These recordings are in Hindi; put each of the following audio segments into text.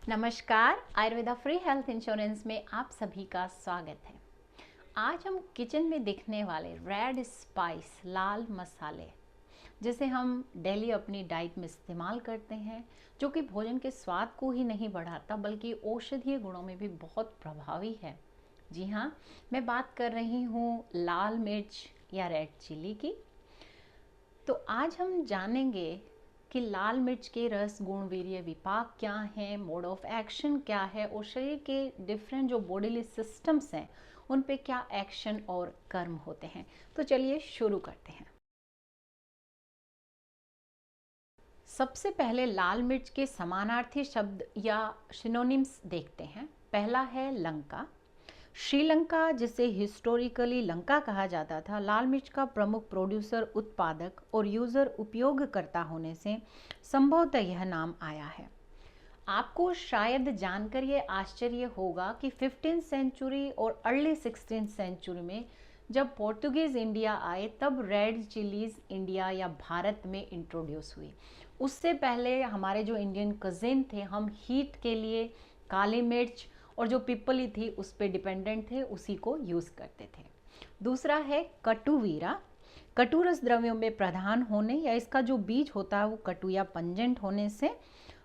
नमस्कार, आयुर्वेदा फ्री हेल्थ इंश्योरेंस में आप सभी का स्वागत है। आज हम किचन में दिखने वाले रेड स्पाइस लाल मसाले जिसे हम डेली अपनी डाइट में इस्तेमाल करते हैं, जो कि भोजन के स्वाद को ही नहीं बढ़ाता बल्कि औषधीय गुणों में भी बहुत प्रभावी है। जी हाँ, मैं बात कर रही हूँ लाल मिर्च या रेड चिली की। तो आज हम जानेंगे कि लाल मिर्च के रस गुण वीर्य विपाक क्या है, मोड ऑफ एक्शन क्या है और शरीर के डिफरेंट जो बॉडीली सिस्टम्स हैं उन पे क्या एक्शन और कर्म होते हैं। तो चलिए शुरू करते हैं। सबसे पहले लाल मिर्च के समानार्थी शब्द या सिनोनिम्स देखते हैं। पहला है लंका। श्रीलंका, जिसे हिस्टोरिकली लंका कहा जाता था, लाल मिर्च का प्रमुख प्रोड्यूसर, उत्पादक और यूज़र उपयोगकर्ता होने से संभवतः यह नाम आया है। आपको शायद जानकर ये आश्चर्य होगा कि 15th सेंचुरी और अर्ली 16th सेंचुरी में जब पोर्तुगीज इंडिया आए तब रेड चिलीज इंडिया या भारत में इंट्रोड्यूस हुई। उससे पहले हमारे जो इंडियन कजिन थे, हम हीट के लिए काली मिर्च और जो पिपली थी उस पर डिपेंडेंट थे, उसी को यूज़ करते थे। दूसरा है कटुवीरा। कटु रस द्रव्यों में प्रधान होने या इसका जो बीज होता है वो कटु या पंजेंट होने से।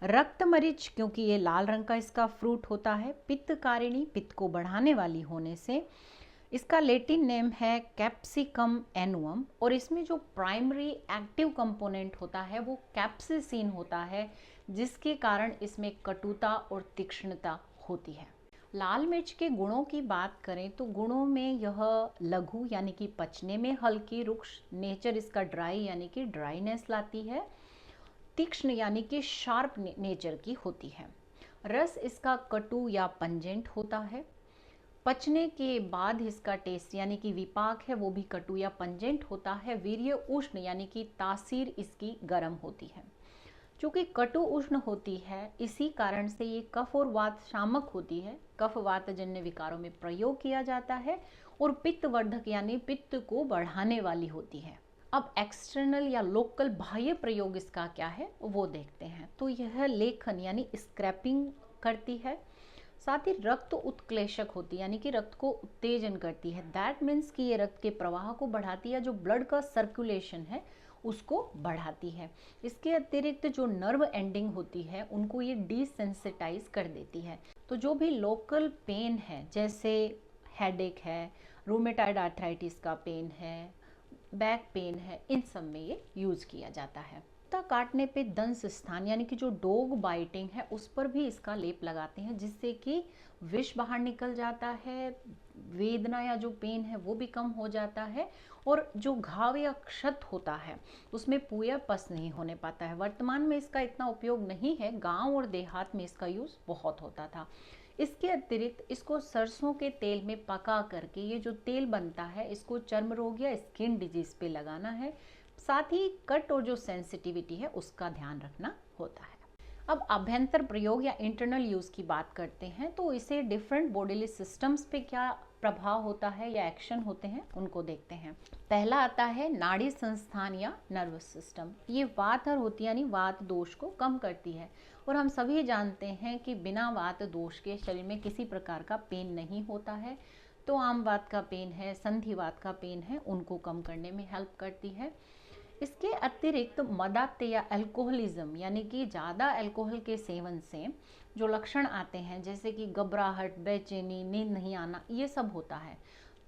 रक्त मरीच, क्योंकि ये लाल रंग का इसका फ्रूट होता है। पित्तकारिणी, पित्त को बढ़ाने वाली होने से। इसका लेटिन नेम है कैप्सिकम एनुअम और इसमें जो प्राइमरी एक्टिव कंपोनेंट होता है वो कैप्सिसिन होता है, जिसके कारण इसमें कटुता और तीक्ष्णता होती है। लाल मिर्च के गुणों की बात करें तो गुणों में यह लघु यानी कि पचने में हल्की, रुक्ष नेचर इसका ड्राई यानी कि ड्राइनेस लाती है, तीक्ष्ण यानी कि शार्प नेचर की होती है। रस इसका कटु या पंजेंट होता है। पचने के बाद इसका टेस्ट यानी कि विपाक है वो भी कटु या पंजेंट होता है। वीर्य उष्ण यानी कि तासीर इसकी गर्म होती है। चूँकि कटु उष्ण होती है इसी कारण से ये कफ और वात शामक होती है। कफ वात जन्य विकारों में प्रयोग किया जाता है और पित्तवर्धक यानी पित्त को बढ़ाने वाली होती है। अब एक्सटर्नल या लोकल बाह्य प्रयोग इसका क्या है वो देखते हैं। तो यह लेखन यानी स्क्रैपिंग करती है, साथ ही रक्त उत्क्लेशक होती है यानी कि रक्त को उत्तेजन करती है। दैट मीन्स कि ये रक्त के प्रवाह को बढ़ाती है, जो ब्लड का सर्कुलेशन है उसको बढ़ाती है। इसके अतिरिक्त जो नर्व एंडिंग होती है उनको ये डिसेंसिटाइज कर देती है। तो जो भी लोकल पेन है, जैसे हेडेक है, रूमेटाइड आर्थराइटिस का पेन है, बैक पेन है, इन सब में ये यूज किया जाता है। कुत्ता काटने पे दंश स्थान यानी कि जो डॉग बाइटिंग है उस पर भी इसका लेप लगाते हैं, जिससे कि विष बाहर निकल जाता है, वेदना या जो पेन है वो भी कम हो जाता है और जो घाव या क्षत होता है उसमें पूरा पस नहीं होने पाता है। वर्तमान में इसका इतना उपयोग नहीं है, गांव और देहात में इसका यूज़ बहुत होता था। इसके अतिरिक्त इसको सरसों के तेल में पका करके ये जो तेल बनता है इसको चर्म रोग या स्किन डिजीज पे लगाना है। साथ ही कट और जो सेंसिटिविटी है उसका ध्यान रखना होता है। अब अभ्यंतर प्रयोग या इंटरनल यूज़ की बात करते हैं तो इसे डिफरेंट बॉडीली सिस्टम्स पे क्या प्रभाव होता है या एक्शन होते हैं उनको देखते हैं। पहला आता है नाड़ी संस्थान या नर्वस सिस्टम। ये वात हर होती है यानी वात दोष को कम करती है और हम सभी जानते हैं कि बिना वात दोष के शरीर में किसी प्रकार का पेन नहीं होता है। तो आम वात का पेन है, संधिवात का पेन है, उनको कम करने में हेल्प करती है। इसके अतिरिक्त मदात्य या अल्कोहलिज्म यानी कि ज़्यादा अल्कोहल के सेवन से जो लक्षण आते हैं, जैसे कि घबराहट, बेचैनी, नींद नहीं आना, ये सब होता है।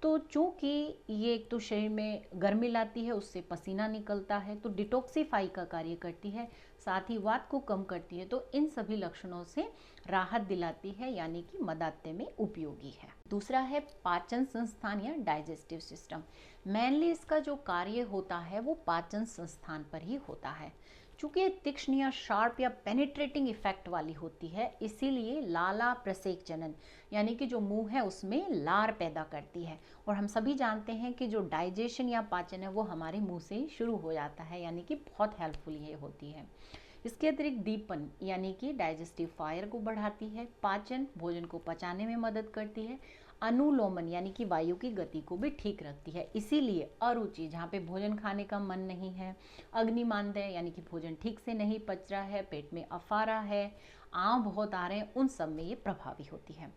तो चूँकि ये एक तो शरीर में गर्मी लाती है, उससे पसीना निकलता है, तो डिटॉक्सिफाई का कार्य करती है, साथ ही वात को कम करती है, तो इन सभी लक्षणों से राहत दिलाती है यानी कि मदात्य में उपयोगी है। दूसरा है पाचन संस्थान या डाइजेस्टिव सिस्टम। मेनली इसका जो कार्य होता है वो पाचन संस्थान पर ही होता है। चूँकि तीक्ष्ण या शार्प या पेनिट्रेटिंग इफेक्ट वाली होती है, इसीलिए लाला प्रसेक जनन यानी कि जो मुंह है उसमें लार पैदा करती है। और हम सभी जानते हैं कि जो डाइजेशन या पाचन है वो हमारे मुंह से ही शुरू हो जाता है, यानी कि बहुत हेल्पफुल ये होती है। इसके अतिरिक्त दीपन यानी कि डाइजेस्टिव फायर को बढ़ाती है। पाचन, भोजन को पचाने में मदद करती है। अनुलोमन यानी कि वायु की गति को भी ठीक रखती है। इसीलिए अरुचि, जहाँ पे भोजन खाने का मन नहीं है, अग्निमांद्य यानी कि भोजन ठीक से नहीं पच रहा है, पेट में अफारा है, आंव बहुत आ रहे हैं, उन सब में ये प्रभावी होती है।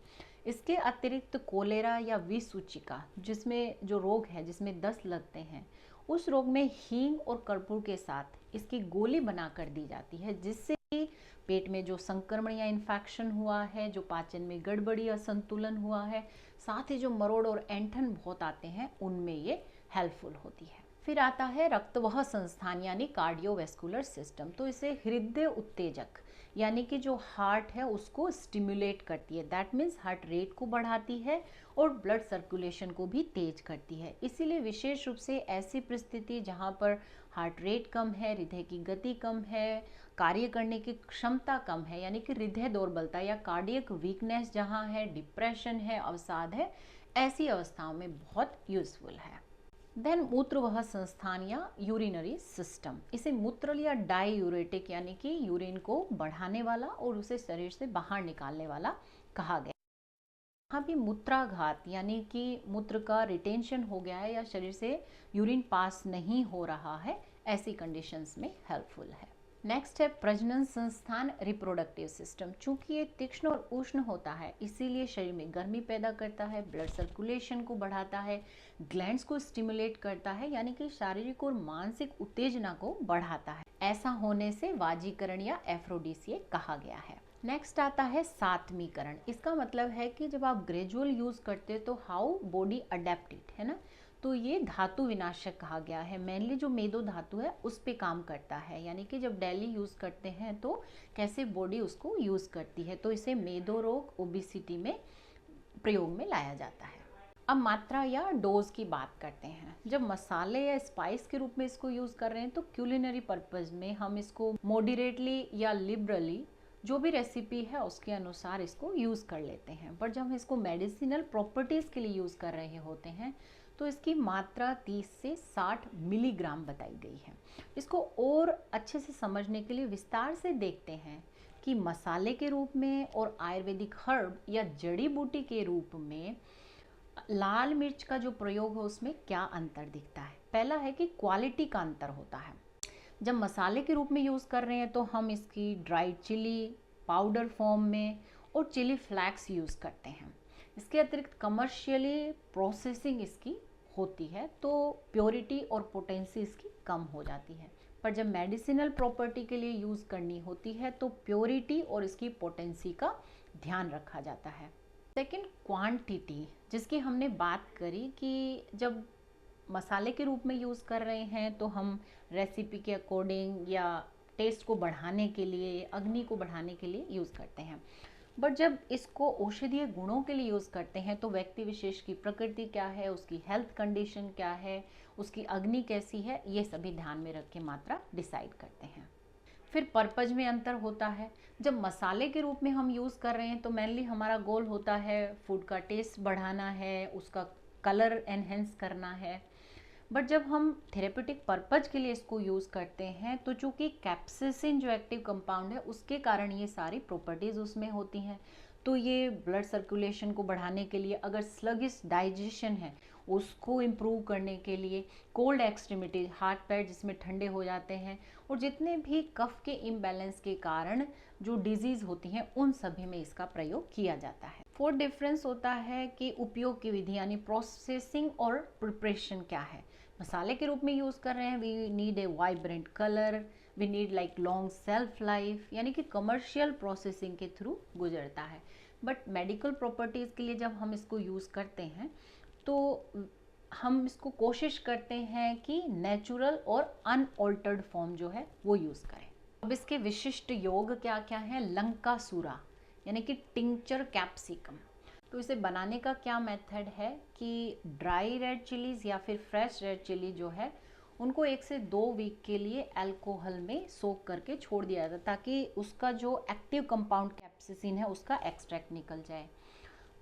इसके अतिरिक्त कोलेरा या विसूचिका जिसमें जो रोग है, जिसमें दस्त लगते हैं, उस रोग में हींग और कर्पूर के साथ इसकी गोली बनाकर दी जाती है, जिससे कि पेट में जो संक्रमण या इन्फेक्शन हुआ है, जो पाचन में गड़बड़ी असंतुलन हुआ है, साथ ही जो मरोड़ और ऐंठन बहुत आते हैं, उनमें ये हेल्पफुल होती है। फिर आता है रक्तवाह संस्थान यानी कार्डियोवैस्कुलर सिस्टम। तो इसे हृदय उत्तेजक यानी कि जो हार्ट है उसको स्टिमुलेट करती है, दैट मीन्स हार्ट रेट को बढ़ाती है और ब्लड सर्कुलेशन को भी तेज करती है। इसीलिए विशेष रूप से ऐसी परिस्थिति जहाँ पर हार्ट रेट कम है, हृदय की गति कम है, कार्य करने की क्षमता कम है, यानी कि हृदय दौर्बलता या कार्डियक वीकनेस जहाँ है, डिप्रेशन है, अवसाद है, ऐसी अवस्थाओं में बहुत यूजफुल है। देन मूत्रवाह संस्थान या यूरिनरी सिस्टम, इसे मूत्रल या डाईयूरेटिक यानी कि यूरिन को बढ़ाने वाला और उसे शरीर से बाहर निकालने वाला कहा गया। यहाँ भी मूत्राघात यानी कि मूत्र का रिटेंशन हो गया है या शरीर से यूरिन पास नहीं हो रहा है, ऐसी कंडीशंस में हेल्पफुल है। नेक्स्ट है प्रजनन संस्थान, रिप्रोडक्टिव सिस्टम। चूंकि ये तीक्ष्ण और उष्ण होता है, इसीलिए शरीर में गर्मी पैदा करता है, ब्लड सर्कुलेशन को बढ़ाता है, ग्लैंड्स को स्टिमुलेट करता है, यानी कि शारीरिक और मानसिक उत्तेजना को बढ़ाता है। ऐसा होने से वाजीकरण या एफ्रोडीसिए कहा गया है। नेक्स्ट आता है सात्मीकरण। इसका मतलब है कि जब आप ग्रेजुअल यूज करते हो तो हाउ बॉडी अडेप्टेड, है ना। तो ये धातु विनाशक कहा गया है। मेनली जो मेदो धातु है उस पे काम करता है, यानी कि जब डेली यूज करते हैं तो कैसे बॉडी उसको यूज करती है। तो इसे मेदो रोग, ओबिसिटी में प्रयोग में लाया जाता है। अब मात्रा या डोज की बात करते हैं। जब मसाले या स्पाइस के रूप में इसको यूज कर रहे हैं तो क्यूलिनरी पर्पज में हम इसको मॉडरेटली या लिबरली, जो भी रेसिपी है उसके अनुसार इसको यूज कर लेते हैं। पर जब हम इसको मेडिसिनल प्रॉपर्टीज के लिए यूज कर रहे होते हैं तो इसकी मात्रा 30 से 60 मिलीग्राम बताई गई है। इसको और अच्छे से समझने के लिए विस्तार से देखते हैं कि मसाले के रूप में और आयुर्वेदिक हर्ब या जड़ी बूटी के रूप में लाल मिर्च का जो प्रयोग है उसमें क्या अंतर दिखता है। पहला है कि क्वालिटी का अंतर होता है। जब मसाले के रूप में यूज़ कर रहे हैं तो हम इसकी ड्राइड चिली पाउडर फॉर्म में और चिली फ्लैक्स यूज़ करते हैं। इसके अतिरिक्त कमर्शियली प्रोसेसिंग इसकी होती है तो प्योरिटी और पोटेंसी इसकी कम हो जाती है। पर जब मेडिसिनल प्रॉपर्टी के लिए यूज़ करनी होती है तो प्योरिटी और इसकी पोटेंसी का ध्यान रखा जाता है। सेकेंड, क्वांटिटी, जिसकी हमने बात करी कि जब मसाले के रूप में यूज़ कर रहे हैं तो हम रेसिपी के अकॉर्डिंग या टेस्ट को बढ़ाने के लिए, अग्नि को बढ़ाने के लिए यूज़ करते हैं। बट जब इसको औषधीय गुणों के लिए यूज़ करते हैं तो व्यक्ति विशेष की प्रकृति क्या है, उसकी हेल्थ कंडीशन क्या है, उसकी अग्नि कैसी है, ये सभी ध्यान में रख के मात्रा डिसाइड करते हैं। फिर पर्पज में अंतर होता है। जब मसाले के रूप में हम यूज़ कर रहे हैं तो मेनली हमारा गोल होता है फूड का टेस्ट बढ़ाना है, उसका कलर एनहेंस करना है। बट जब हम थेरेपेटिक पर्पज के लिए इसको यूज़ करते हैं तो चूँकि कैप्सिसिन जो एक्टिव कंपाउंड है उसके कारण ये सारी प्रॉपर्टीज़ उसमें होती हैं। तो ये ब्लड सर्कुलेशन को बढ़ाने के लिए, अगर स्लगिश डाइजेशन है उसको इम्प्रूव करने के लिए, कोल्ड एक्सट्रीमिटी, हाथ पैर जिसमें ठंडे हो जाते हैं, और जितने भी कफ के इम्बैलेंस के कारण जो डिजीज़ होती हैं उन सभी में इसका प्रयोग किया जाता है। फोर्थ डिफरेंस होता है कि उपयोग की विधि यानी प्रोसेसिंग और प्रिपरेशन क्या है। मसाले के रूप में यूज़ कर रहे हैं, we need a vibrant colour, we need like long self life, यानी कि कमर्शियल प्रोसेसिंग के थ्रू गुजरता है। बट मेडिकल प्रॉपर्टीज़ के लिए जब हम इसको यूज़ करते हैं तो हम इसको कोशिश करते हैं कि नेचुरल और अनऑल्टर्ड फॉर्म जो है वो यूज़ करें। अब इसके विशिष्ट योग क्या क्या हैं। लंकासूरा यानी कि टिंचर कैप्सिकम। तो इसे बनाने का क्या मेथड है कि ड्राई रेड चिलीज़ या फिर फ्रेश रेड चिली जो है उनको 1 से 2 वीक के लिए अल्कोहल में सोक करके छोड़ दिया जाता है ताकि उसका जो एक्टिव कंपाउंड कैप्सिसिन है उसका एक्सट्रैक्ट निकल जाए।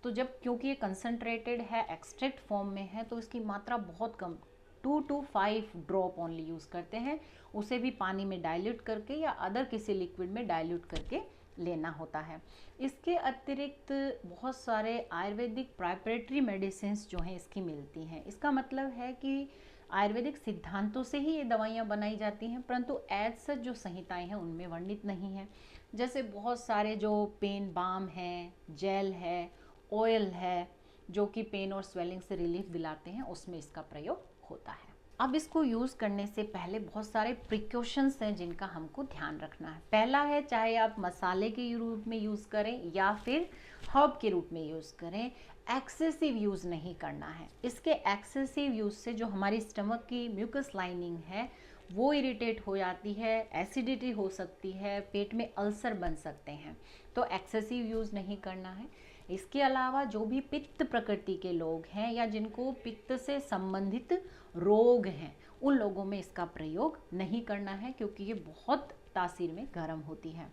तो जब क्योंकि ये कंसनट्रेटेड है, एक्सट्रैक्ट फॉर्म में है, तो इसकी मात्रा बहुत कम 2 to 5 ड्रॉप ओनली यूज़ करते हैं। उसे भी पानी में डाइल्यूट करके या अदर किसी लिक्विड में डाइल्यूट करके लेना होता है। इसके अतिरिक्त बहुत सारे आयुर्वेदिक प्रिपरेटरी मेडिसिन जो हैं इसकी मिलती हैं। इसका मतलब है कि आयुर्वेदिक सिद्धांतों से ही ये दवाइयाँ बनाई जाती हैं, परंतु एज सच जो संहिताएं हैं उनमें वर्णित नहीं है। जैसे बहुत सारे जो पेन बाम है, जेल है, ऑयल है, जो कि पेन और स्वेलिंग से रिलीफ दिलाते हैं, उसमें इसका प्रयोग होता है। अब इसको यूज़ करने से पहले बहुत सारे प्रिकॉशंस हैं जिनका हमको ध्यान रखना है। पहला है, चाहे आप मसाले के रूप में यूज़ करें या फिर हर्ब के रूप में यूज़ करें, एक्सेसिव यूज़ नहीं करना है। इसके एक्सेसिव यूज़ से जो हमारी स्टमक की म्यूकस लाइनिंग है वो इरिटेट हो जाती है, एसिडिटी हो सकती है, पेट में अल्सर बन सकते हैं, तो एक्सेसिव यूज़ नहीं करना है। इसके अलावा जो भी पित्त प्रकृति के लोग हैं या जिनको पित्त से संबंधित रोग हैं, उन लोगों में इसका प्रयोग नहीं करना है, क्योंकि ये बहुत तासीर में गर्म होती है।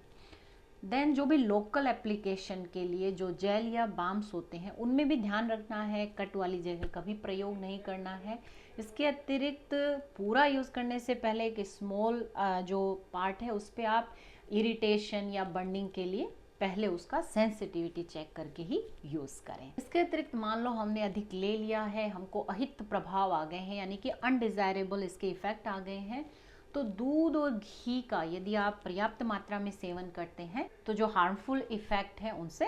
देन जो भी लोकल एप्लीकेशन के लिए जो जेल या बाम्स होते हैं, उनमें भी ध्यान रखना है, कट वाली जगह कभी प्रयोग नहीं करना है। इसके अतिरिक्त पूरा यूज़ करने से पहले एक स्मॉल जो पार्ट है उस पर आप इरिटेशन या बर्निंग के लिए पहले उसका सेंसिटिविटी चेक करके ही यूज़ करें। इसके अतिरिक्त मान लो हमने अधिक ले लिया है, हमको अहित प्रभाव आ गए हैं, यानी कि अनडिज़ायरेबल इसके इफ़ेक्ट आ गए हैं, तो दूध और घी का यदि आप पर्याप्त मात्रा में सेवन करते हैं तो जो हार्मफुल इफ़ेक्ट है उनसे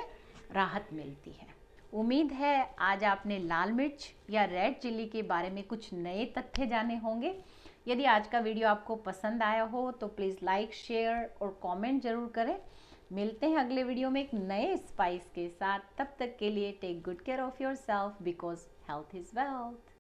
राहत मिलती है। उम्मीद है आज आपने लाल मिर्च या रेड चिल्ली के बारे में कुछ नए तथ्य जाने होंगे। यदि आज का वीडियो आपको पसंद आया हो तो प्लीज़ लाइक, शेयर और कमेंट जरूर करें। मिलते हैं अगले वीडियो में एक नए स्पाइस के साथ। तब तक के लिए take good care of yourself, because health is wealth.